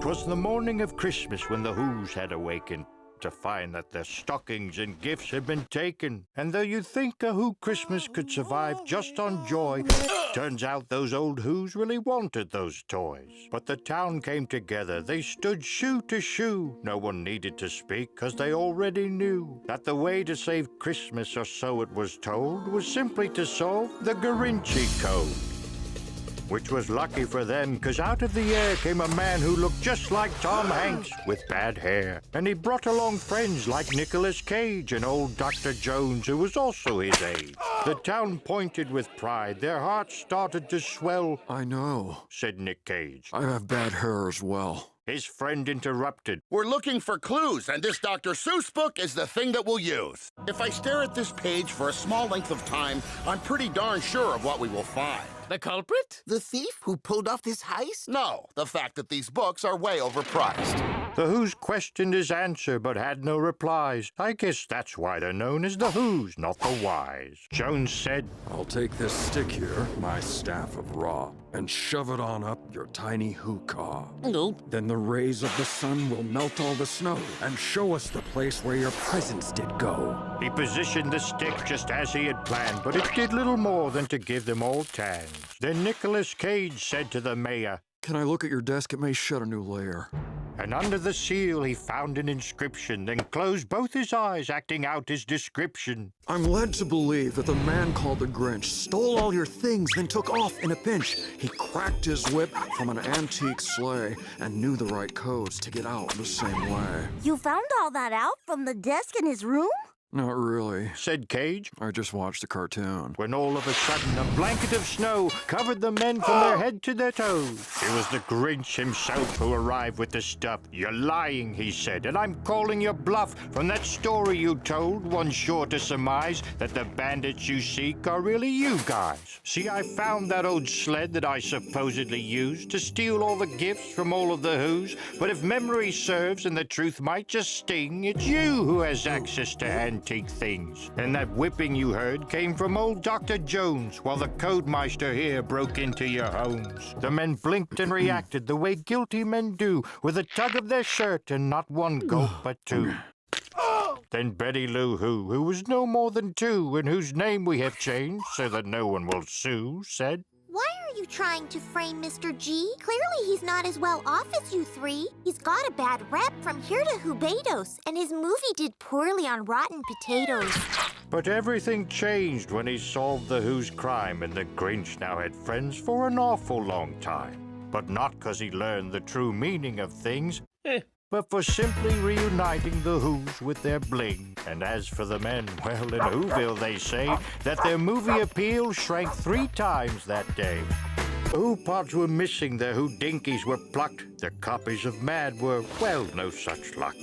'Twas the morning of Christmas when the Who's had awakened to find that their stockings and gifts had been taken. And though you'd think a Who Christmas could survive just on joy, turns out those old Who's really wanted those toys. But the town came together, they stood shoe to shoe. No one needed to speak, 'cause they already knew that the way to save Christmas, or so it was told, was simply to solve the Grinchy Code. Which was lucky for them, 'cause out of the air came a man who looked just like Tom Hanks with bad hair. And he brought along friends like Nicolas Cage and old Dr. Jones, who was also his age. The town pointed with pride. Their hearts started to swell. I know, said Nick Cage. I have bad hair as well. His friend interrupted. We're looking for clues, and this Dr. Seuss book is the thing that we'll use. If I stare at this page for a small length of time, I'm pretty darn sure of what we will find. The culprit? The thief who pulled off this heist? No, the fact that these books are way overpriced. The Who's questioned his answer, but had no replies. I guess that's why they're known as the Who's, not the Wise. Jones said, I'll take this stick here, my staff of Ra, and shove it on up your tiny hookah. Nope. Then the rays of the sun will melt all the snow and show us the place where your presents did go. He positioned the stick just as he had planned, but it did little more than to give them all tans. Then Nicolas Cage said to the mayor, Can I look at your desk? It may shed a new layer. And under the seal he found an inscription, then closed both his eyes, acting out his description. I'm led to believe that the man called the Grinch stole all your things, then took off in a pinch. He cracked his whip from an antique sleigh and knew the right codes to get out the same way. You found all that out from the desk in his room? Not really, said Cage. I just watched the cartoon. When all of a sudden a blanket of snow covered the men from their head to their toes. It was the Grinch himself who arrived with the stuff. You're lying, he said, and I'm calling your bluff. From that story you told, one's sure to surmise that the bandits you seek are really you guys. See, I found that old sled that I supposedly used to steal all the gifts from all of the Who's, but if memory serves, and the truth might just sting, it's you who has access to antique things. And that whipping you heard came from old Dr. Jones, while the Codemeister here broke into your homes. The men blinked and reacted the way guilty men do, with a tug of their shirt and not one gulp but two. Then Betty Lou who was no more than two, and whose name we have changed so that no one will sue, said, Why are you trying to frame Mr. G? Clearly he's not as well off as you three. He's got a bad rep from here to Hubados, and his movie did poorly on Rotten Potatoes. But everything changed when he solved the Who's crime, and the Grinch now had friends for an awful long time. But not 'cause he learned the true meaning of things, but for simply reuniting the Who's with their bling. And as for the men, well, in Whoville they say that their movie appeal shrank 3 times that day. The Who pods were missing, their Who dinkies were plucked, their copies of Mad were, well, no such luck.